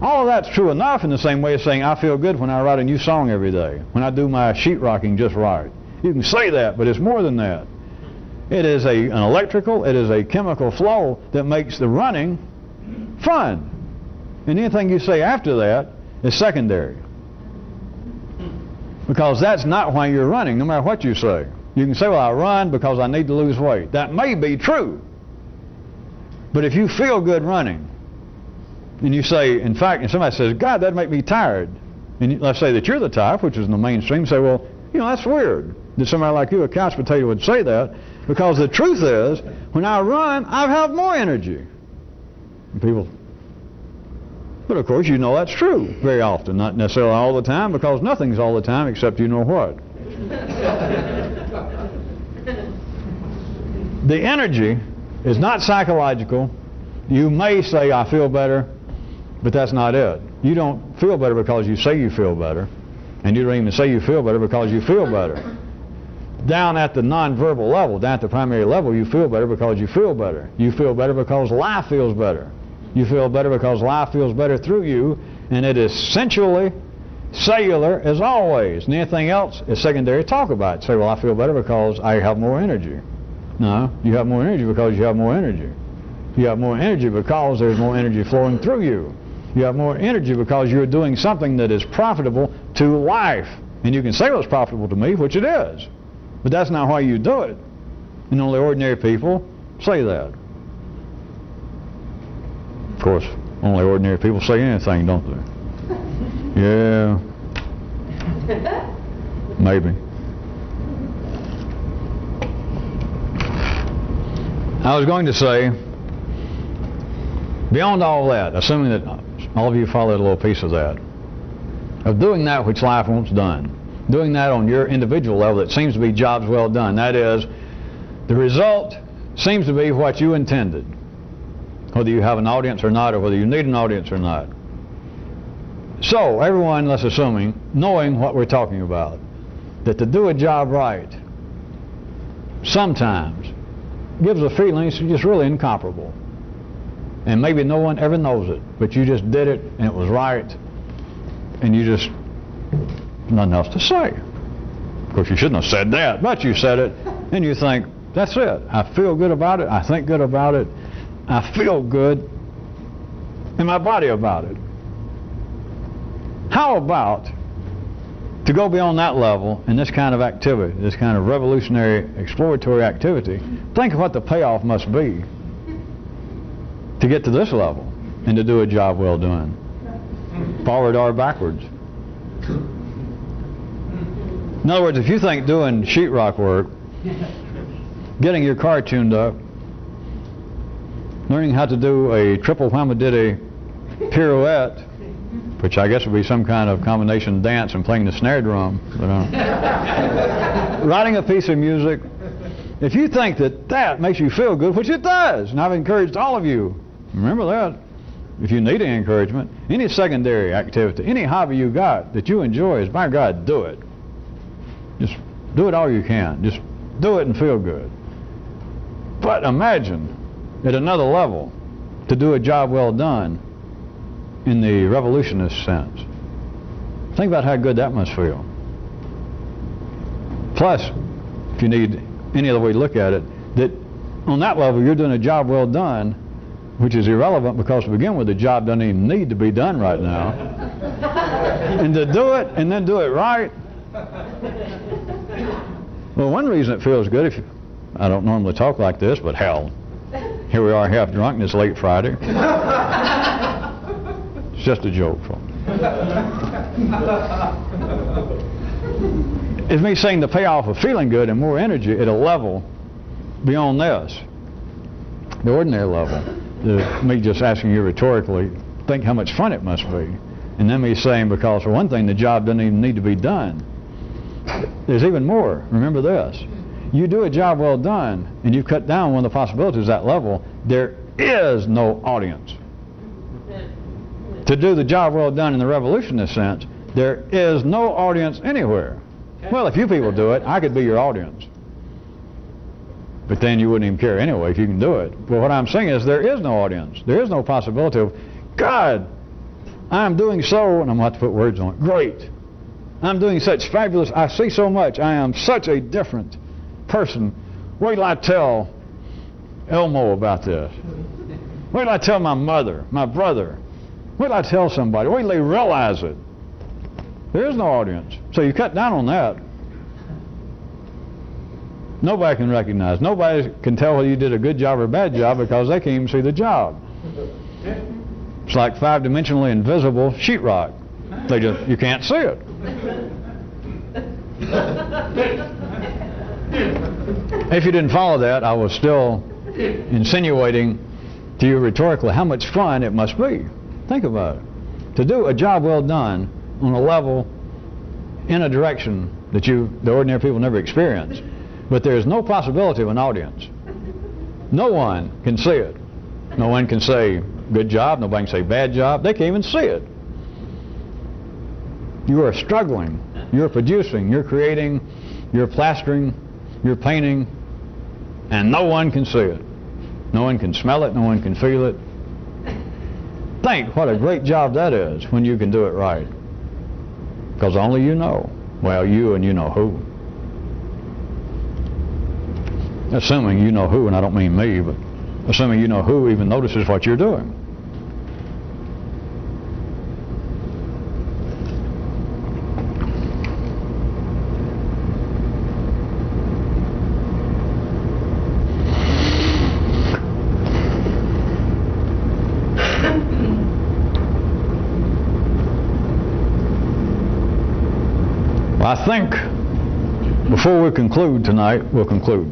All of that's true enough in the same way as saying I feel good when I write a new song every day, when I do my sheetrocking just right. You can say that, but it's more than that. It is an electrical, it is a chemical flow that makes the running fun. And anything you say after that is secondary. Because that's not why you're running, no matter what you say. You can say, well, I run because I need to lose weight. That may be true. But if you feel good running, and you say, in fact, and somebody says, God, that'd make me tired. And let's say that you're the type, which is in the mainstream, say, well, that's weird that somebody like you, a couch potato, would say that. Because the truth is, when I run, I have more energy. And people, but of course, that's true very often. Not necessarily all the time, because nothing's all the time except you know what. The energy is not psychological. You may say, I feel better, but that's not it. You don't feel better because you say you feel better. And you don't even say you feel better because you feel better. Down at the nonverbal level, down at the primary level, you feel better because you feel better. You feel better because life feels better. You feel better because life feels better through you, and it is sensually cellular as always. And anything else is secondary talk about. Say, well, I feel better because I have more energy. No, you have more energy because you have more energy. You have more energy because there's more energy flowing through you. You have more energy because you're doing something that is profitable to life. And you can say, well, it's profitable to me, which it is. But that's not why you do it. And only ordinary people say that. Of course, only ordinary people say anything, don't they? Yeah. Maybe. I was going to say Beyond all that, assuming that all of you followed a little piece of that, of doing that which life wants done, doing that on your individual level, that seems to be jobs well done. That is, the result seems to be what you intended, whether you have an audience or not, or whether you need an audience or not. So, everyone, let's assuming, knowing what we're talking about, that to do a job right sometimes gives a feeling it's just really incomparable. And maybe no one ever knows it, but you just did it and it was right, and you just, nothing else to say. Of course, you shouldn't have said that, but you said it, and you think, that's it. I feel good about it, I think good about it, I feel good in my body about it. How about to go beyond that level in this kind of activity, this kind of revolutionary, exploratory activity? Think of what the payoff must be to get to this level and to do a job well done, forward or backwards. In other words, if you think doing sheetrock work, getting your car tuned up, learning how to do a triple whamadiddy pirouette, which I guess would be some kind of combination dance and playing the snare drum, but, writing a piece of music, if you think that that makes you feel good, which it does, and I've encouraged all of you, remember that, if you need any encouragement, any secondary activity, any hobby you got that you enjoy, is, by God, do it. Just do it all you can. Just do it and feel good. But imagine, at another level, to do a job well done in the revolutionist sense. Think about how good that must feel. Plus, if you need any other way to look at it, that on that level you're doing a job well done, which is irrelevant because to begin with the job doesn't even need to be done right now. And to do it and then do it right. Well, one reason it feels good, if you, I don't normally talk like this, but hell, here we are half drunk and it's late Friday. It's just a joke, folks. It's me saying the payoff of feeling good and more energy at a level beyond this, the ordinary level. Me just asking you rhetorically, think how much fun it must be. And then me saying, because for one thing, the job doesn't even need to be done. There's even more. Remember this. You do a job well done, and you cut down one of the possibilities at that level, there is no audience. To do the job well done in the revolutionist sense, there is no audience anywhere. Well, if you people do it, I could be your audience. But then you wouldn't even care anyway if you can do it. But what I'm saying is there is no audience. There is no possibility of, God, I'm doing so, and I'm going to have to put words on it, great. I'm doing such fabulous, I see so much, I am such a different person. Wait till I tell Elmo about this. Wait till I tell my mother, my brother. Wait till I tell somebody. Wait till they realize it. There is no audience. So you cut down on that. Nobody can recognize. Nobody can tell whether you did a good job or a bad job because they can't even see the job. It's like five-dimensionally invisible sheetrock. They just, you can't see it. If you didn't follow that, I was still insinuating to you rhetorically how much fun it must be. Think about it. To do a job well done on a level in a direction that the ordinary people never experience. But there is no possibility of an audience. No one can see it. No one can say good job, nobody can say bad job. They can't even see it. You are struggling, you're producing, you're creating, you're plastering, you're painting, and no one can see it. No one can smell it, no one can feel it. Think what a great job that is when you can do it right. Because only you know. Well, you and you know who. Assuming you know who, and I don't mean me, but assuming you know who even notices what you're doing. I think before we conclude tonight, we'll conclude.